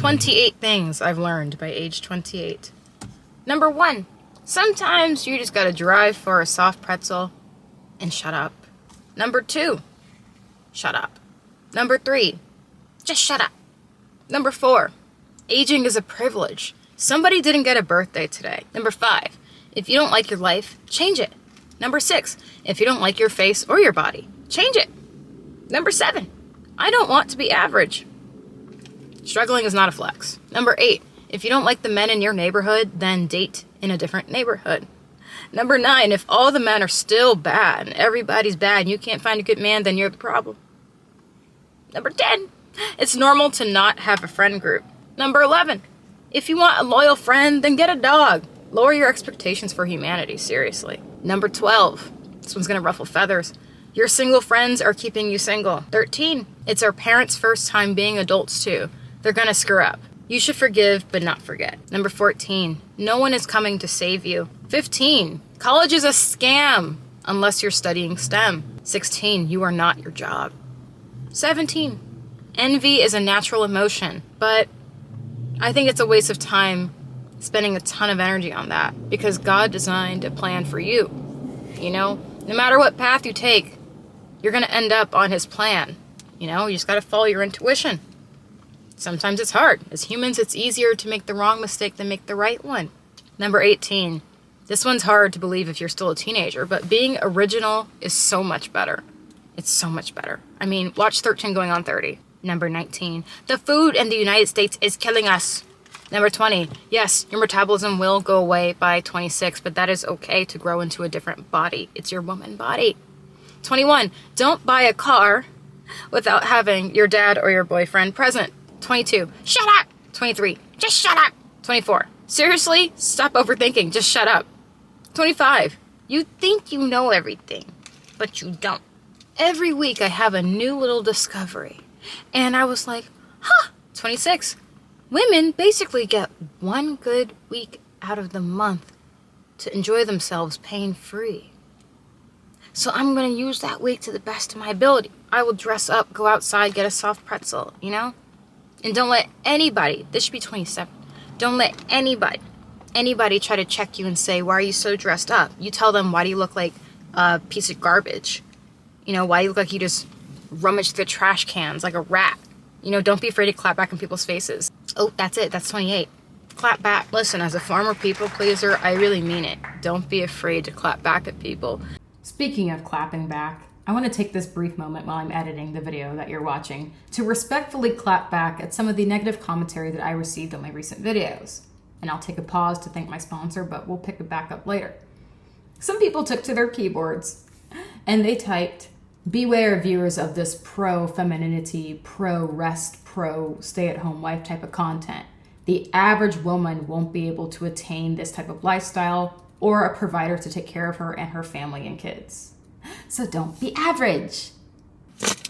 28 things I've learned by age 28. Number 1, sometimes you just gotta drive for a soft pretzel and shut up. Number 2, shut up. Number 3, just shut up. Number 4, aging is a privilege. Somebody didn't get a birthday today. Number 5, if you don't like your life, change it. Number 6, if you don't like your face or your body, change it. Number 7, I don't want to be average. Struggling is not a flex. Number 8, if you don't like the men in your neighborhood, then date in a different neighborhood. Number 9, if all the men are still bad and everybody's bad and you can't find a good man, then you're the problem. Number 10, it's normal to not have a friend group. Number 11, if you want a loyal friend, then get a dog. Lower your expectations for humanity, seriously. Number 12, this one's gonna ruffle feathers. Your single friends are keeping you single. 13, it's our parents' first time being adults too. They're gonna screw up. You should forgive, but not forget. Number 14, no one is coming to save you. 15, college is a scam unless you're studying STEM. 16, you are not your job. 17, envy is a natural emotion, but I think it's a waste of time spending a ton of energy on that because God designed a plan for you. You know, no matter what path you take, you're gonna end up on his plan. You know, you just gotta follow your intuition. Sometimes it's hard. As humans, it's easier to make the wrong mistake than make the right one. Number 18. This one's hard to believe if you're still a teenager, but being original is so much better. It's so much better. I mean, watch 13 going on 30. Number 19. The food in the United States is killing us. Number 20. Yes, your metabolism will go away by 26, but that is okay to grow into a different body. It's your woman body. 21. Don't buy a car without having your dad or your boyfriend present. 22, shut up. 23, just shut up. 24, seriously, stop overthinking, just shut up. 25, you think you know everything, but you don't. Every week I have a new little discovery, and I was like, huh. 26, women basically get one good week out of the month to enjoy themselves pain-free. So I'm going to use that week to the best of my ability. I will dress up, go outside, get a soft pretzel, you know? And don't let anybody, this should be 27, don't let anybody try to check you and say, why are you so dressed up? You tell them, why do you look like a piece of garbage? You know, why do you look like you just rummage through the trash cans like a rat? You know, don't be afraid to clap back in people's faces. Oh, that's it, that's 28. Clap back. Listen, as a former people pleaser, I really mean it. Don't be afraid to clap back at people. Speaking of clapping back, I want to take this brief moment while I'm editing the video that you're watching to respectfully clap back at some of the negative commentary that I received on my recent videos. And I'll take a pause to thank my sponsor, but we'll pick it back up later. Some people took to their keyboards and they typed, beware viewers of this pro-femininity, pro-rest, pro-stay-at-home wife type of content. The average woman won't be able to attain this type of lifestyle or a provider to take care of her and her family and kids. So don't be average.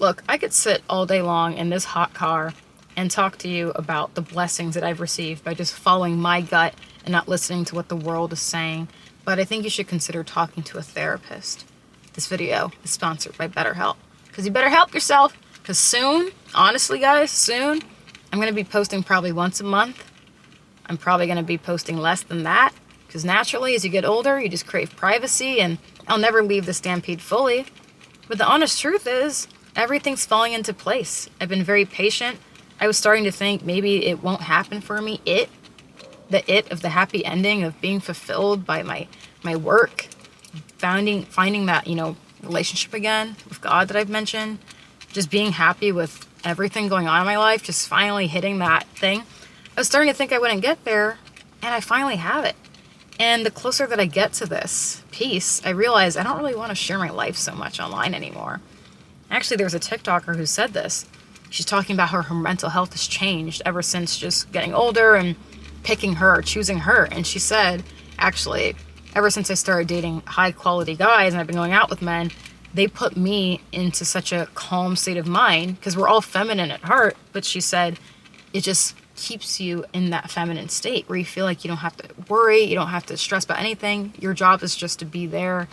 Look, I could sit all day long in this hot car and talk to you about the blessings that I've received by just following my gut and not listening to what the world is saying. But I think you should consider talking to a therapist. This video is sponsored by BetterHelp. Because you better help yourself. Because soon, honestly guys, soon, I'm going to be posting probably once a month. I'm probably going to be posting less than that. Because naturally, as you get older, you just crave privacy, and I'll never leave the Stampede fully. But the honest truth is, everything's falling into place. I've been very patient. I was starting to think maybe it won't happen for me. The it of the happy ending of being fulfilled by my work, finding that, you know, relationship again with God that I've mentioned, just being happy with everything going on in my life, just finally hitting that thing. I was starting to think I wouldn't get there, and I finally have it. And the closer that I get to this peace, I realize I don't really want to share my life so much online anymore. Actually, there was a TikToker who said this. She's talking about how her mental health has changed ever since just getting older and picking her, choosing her. And she said, actually, ever since I started dating high quality guys and I've been going out with men, they put me into such a calm state of mind because we're all feminine at heart. But she said, it just keeps you in that feminine state where you feel like you don't have to worry, you don't have to stress about anything. Your job is just to be there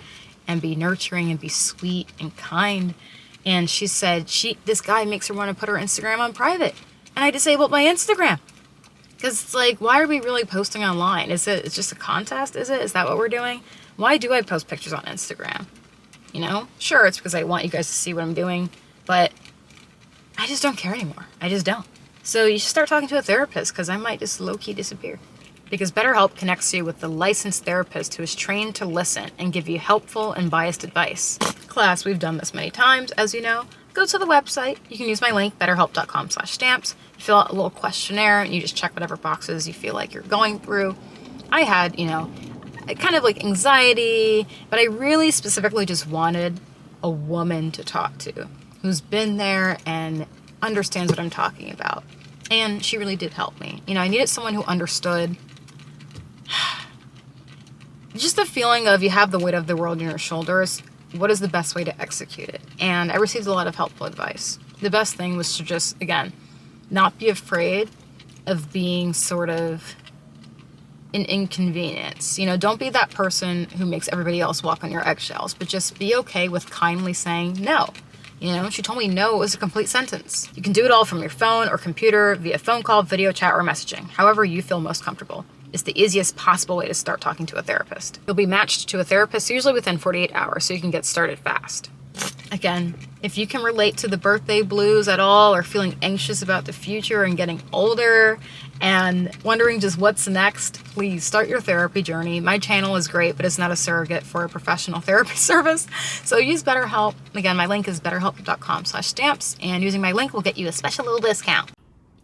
and be nurturing and be sweet and kind. And she said this guy makes her want to put her Instagram on private. And I disabled my Instagram. Because it's like, why are we really posting online? It's just a contest? Is that what we're doing? Why do I post pictures on Instagram? You know? Sure, it's because I want you guys to see what I'm doing, but I just don't care anymore. I just don't. So you should start talking to a therapist, because I might just low-key disappear. Because BetterHelp connects you with the licensed therapist who is trained to listen and give you helpful and biased advice. Class, we've done this many times, as you know. Go to the website. You can use my link, betterhelp.com/stamps. You fill out a little questionnaire and you just check whatever boxes you feel like you're going through. I had, kind of like anxiety, but I really specifically just wanted a woman to talk to who's been there and understands what I'm talking about. And she really did help me. I needed someone who understood just the feeling of you have the weight of the world on your shoulders. What is the best way to execute it? And I received a lot of helpful advice. The best thing was to just, again, not be afraid of being sort of an inconvenience. Don't be that person who makes everybody else walk on your eggshells, but just be okay with kindly saying no. She told me no was a complete sentence. You can do it all from your phone or computer, via phone call, video chat, or messaging, however you feel most comfortable. It's the easiest possible way to start talking to a therapist. You'll be matched to a therapist usually within 48 hours, so you can get started fast. Again, if you can relate to the birthday blues at all, or feeling anxious about the future and getting older and wondering just what's next, please start your therapy journey. My channel is great, but it's not a surrogate for a professional therapy service. So use BetterHelp. Again, my link is betterhelp.com/stamps, and using my link will get you a special little discount.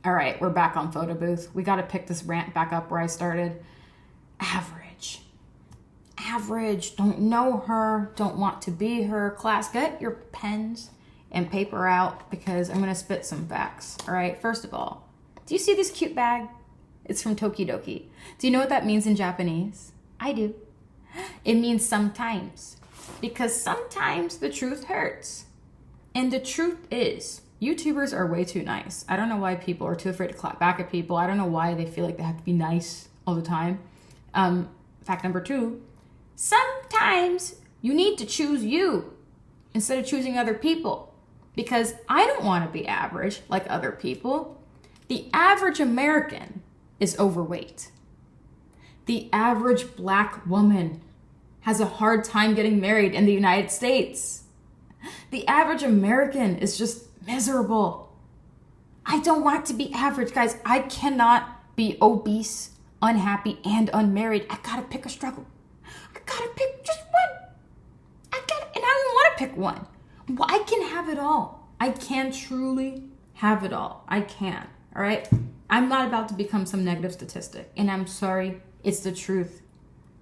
All right, we're back on Photo Booth. We got to pick this rant back up where I started. Average, don't know her, don't want to be her. Class, get your pens and paper out, because I'm going to spit some facts. All right, first of all, do you see this cute bag? It's from Tokidoki. Do you know what that means in Japanese? I do. It means sometimes, because sometimes the truth hurts. And the truth is, YouTubers are way too nice. I don't know why people are too afraid to clap back at people. I don't know why they feel like they have to be nice all the time. Fact number 2, sometimes you need to choose you instead of choosing other people, because I don't want to be average like other people. The average American is overweight. The average Black woman has a hard time getting married in the United States. The average American is just miserable. I don't want to be average, guys. I cannot be obese, unhappy, and unmarried. I gotta pick a struggle. I gotta pick just one. And I don't want to pick one. Well, I can have it all. I can truly have it all. I can. All right. I'm not about to become some negative statistic, and I'm sorry. It's the truth.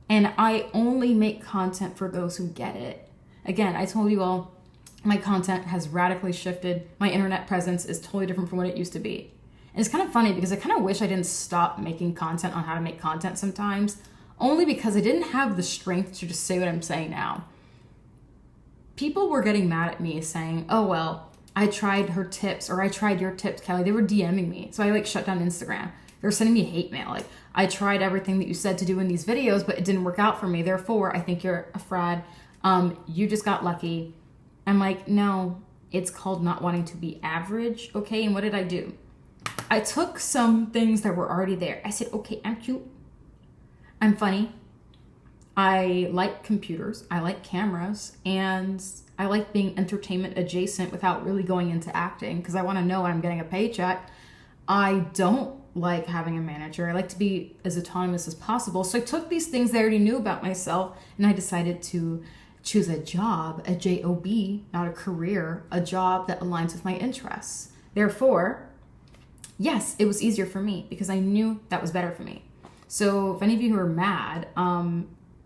And I only make content for those who get it. Again, I told you all, my content has radically shifted. My internet presence is totally different from what it used to be. And it's kind of funny because I kind of wish I didn't stop making content on how to make content sometimes, only because I didn't have the strength to just say what I'm saying now. People were getting mad at me saying, oh, well, I tried her tips, or I tried your tips, Kelly. They were DMing me. So I shut down Instagram. They were sending me hate mail. I tried everything that you said to do in these videos, but it didn't work out for me. Therefore, I think you're a fraud. You just got lucky. I'm like, no, it's called not wanting to be average, okay? And what did I do? I took some things that were already there. I said, okay, I'm cute. I'm funny. I like computers. I like cameras. And I like being entertainment adjacent without really going into acting, because I want to know when I'm getting a paycheck. I don't like having a manager. I like to be as autonomous as possible. So I took these things that I already knew about myself, and I decided to choose a job, a J-O-B, not a career, a job that aligns with my interests. Therefore, yes, it was easier for me because I knew that was better for me. So if any of you who are mad,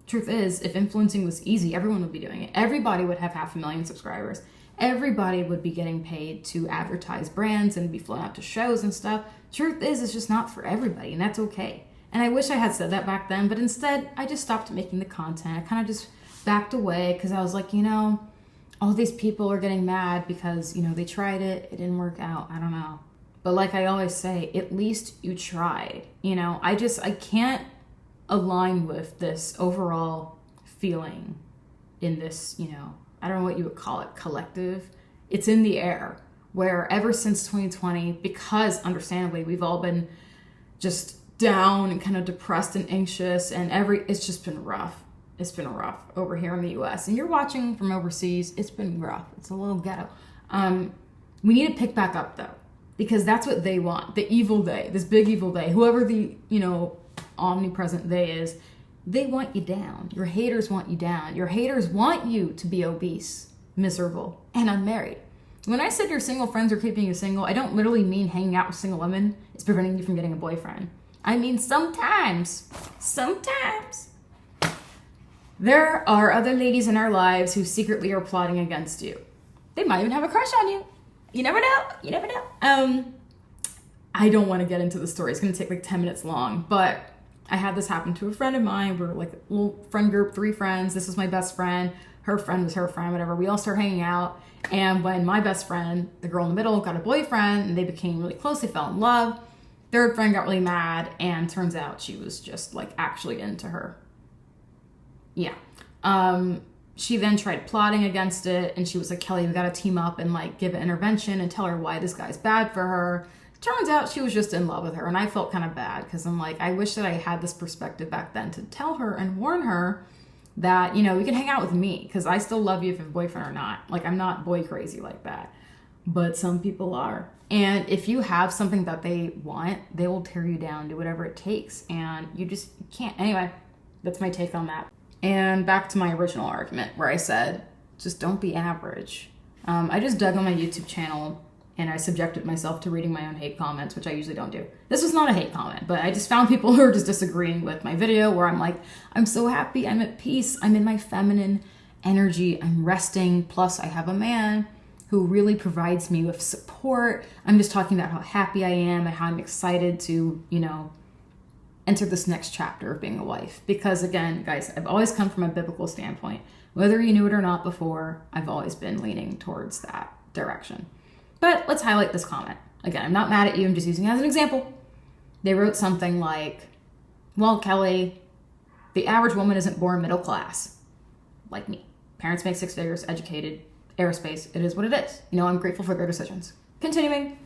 truth is, if influencing was easy, everyone would be doing it. Everybody would have 500,000 subscribers. Everybody would be getting paid to advertise brands and be flown out to shows and stuff. Truth is, it's just not for everybody, and that's okay. And I wish I had said that back then, but instead, I just stopped making the content. I kind of just backed away because I was like, all these people are getting mad because, they tried it. It didn't work out. I don't know. But like I always say, at least you tried. I can't align with this overall feeling in this, I don't know what you would call it, collective. It's in the air where ever since 2020, because understandably, we've all been just down and kind of depressed and anxious, and it's just been rough. It's been rough over here in the US. And you're watching from overseas, it's been rough. It's a little ghetto. We need to pick back up though, because that's what they want. The evil they, this big evil they, whoever the, omnipresent they is, they want you down. Your haters want you down. Your haters want you to be obese, miserable, and unmarried. When I said your single friends are keeping you single, I don't literally mean hanging out with single women is preventing you from getting a boyfriend. I mean, sometimes, there are other ladies in our lives who secretly are plotting against you. They might even have a crush on you. You never know. I don't want to get into the story. It's going to take like 10 minutes long, but I had this happen to a friend of mine. We're like a little friend group, 3 friends. This was my best friend. Her friend was her friend, whatever. We all started hanging out. And when my best friend, the girl in the middle, got a boyfriend and they became really close, they fell in love. Third friend got really mad, and turns out she was just like actually into her. Yeah. She then tried plotting against it, and she was like, Kelly, we got to team up and like give an intervention and tell her why this guy's bad for her. Turns out she was just in love with her, and I felt kind of bad because I'm like, I wish that I had this perspective back then to tell her and warn her that, we can hang out with me because I still love you if you have a boyfriend or not. Like, I'm not boy crazy like that, but some people are. And if you have something that they want, they will tear you down, do whatever it takes, and you can't. Anyway, that's my take on that. And back to my original argument where I said, just don't be average. I just dug on my YouTube channel and I subjected myself to reading my own hate comments, which I usually don't do. This was not a hate comment, but I just found people who are just disagreeing with my video where I'm like, I'm so happy, I'm at peace, I'm in my feminine energy, I'm resting, plus I have a man who really provides me with support. I'm just talking about how happy I am and how I'm excited to, enter this next chapter of being a wife. Because again, guys, I've always come from a biblical standpoint. Whether you knew it or not before, I've always been leaning towards that direction. But let's highlight this comment. Again, I'm not mad at you, I'm just using it as an example. They wrote something like, well, Kelly, the average woman isn't born middle class. Like me. Parents make 6 figures, educated, aerospace, it is what it is. I'm grateful for their decisions. Continuing,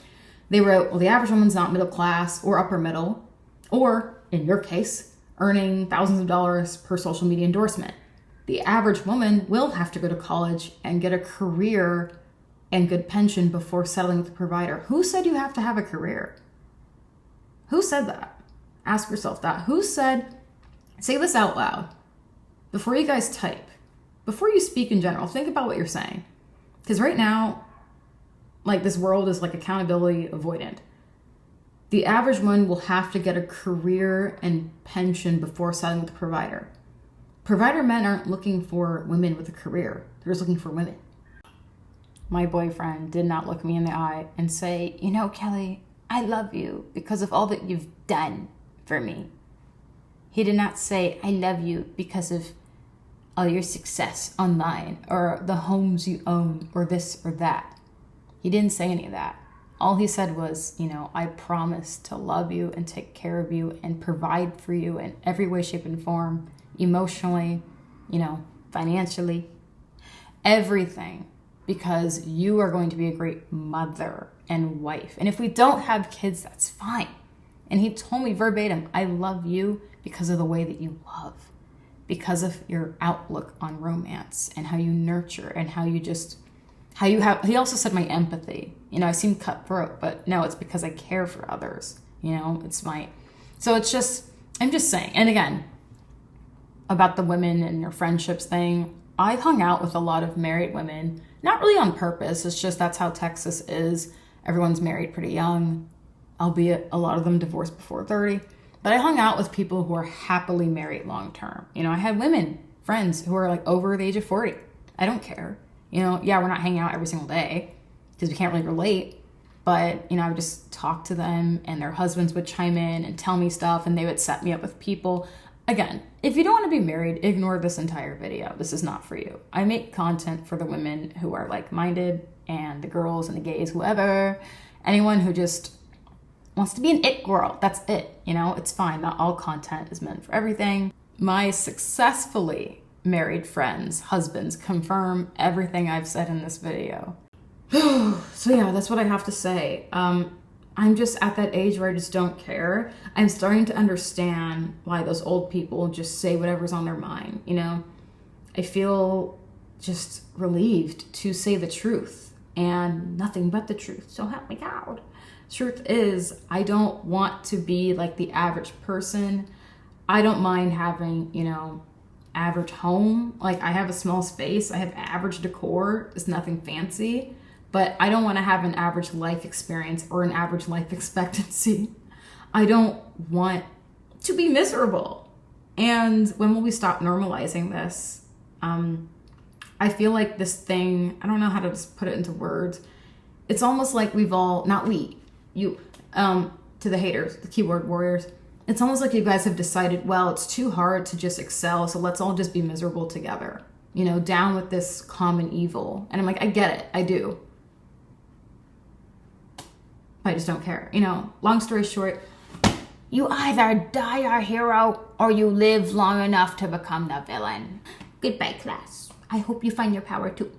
they wrote, well, the average woman's not middle class or upper middle, or, in your case, earning thousands of dollars per social media endorsement. The average woman will have to go to college and get a career and good pension before settling with a provider. Who said you have to have a career? Who said that? Ask yourself that. Who said, say this out loud. Before you guys type, before you speak in general, think about what you're saying. Because right now, like this world is like accountability avoidant. The average one will have to get a career and pension before settling with a provider. Provider men aren't looking for women with a career. They're just looking for women. My boyfriend did not look me in the eye and say, Kelly, I love you because of all that you've done for me. He did not say, I love you because of all your success online or the homes you own or this or that. He didn't say any of that. All he said was, I promise to love you and take care of you and provide for you in every way, shape, and form, emotionally, financially, everything, because you are going to be a great mother and wife. And if we don't have kids, that's fine. And he told me verbatim, I love you because of the way that you love, because of your outlook on romance and how you nurture and how you have, he also said my empathy. I seem cutthroat, but no, it's because I care for others. I'm just saying. And again, about the women and your friendships thing, I hung out with a lot of married women, not really on purpose. It's just that's how Texas is. Everyone's married pretty young, albeit a lot of them divorced before 30. But I hung out with people who are happily married long term. I had women, friends who are like over the age of 40. I don't care. Yeah, we're not hanging out every single day because we can't really relate. But, I would just talk to them and their husbands would chime in and tell me stuff and they would set me up with people. Again, if you don't want to be married, ignore this entire video. This is not for you. I make content for the women who are like-minded and the girls and the gays, whoever, anyone who just wants to be an it girl. That's it. It's fine. Not all content is meant for everything. My successfully married friends, husbands, confirm everything I've said in this video. So yeah, that's what I have to say. I'm just at that age where I just don't care. I'm starting to understand why those old people just say whatever's on their mind, you know? I feel just relieved to say the truth and nothing but the truth. So help me God. Truth is, I don't want to be like the average person. I don't mind having, you know, average home. Like, I have a small space. I have average decor. It's nothing fancy. But I don't want to have an average life experience or an average life expectancy. I don't want to be miserable. And when will we stop normalizing this? I feel like this thing, I don't know how to just put it into words. It's almost like we've all, not we, you, to the haters, the keyboard warriors. It's almost like you guys have decided, well, it's too hard to just excel, so let's all just be miserable together. You know, down with this common evil. And I'm like, I get it, I do. But I just don't care. You know, long story short, you either die our hero or you live long enough to become the villain. Goodbye, class. I hope you find your power too.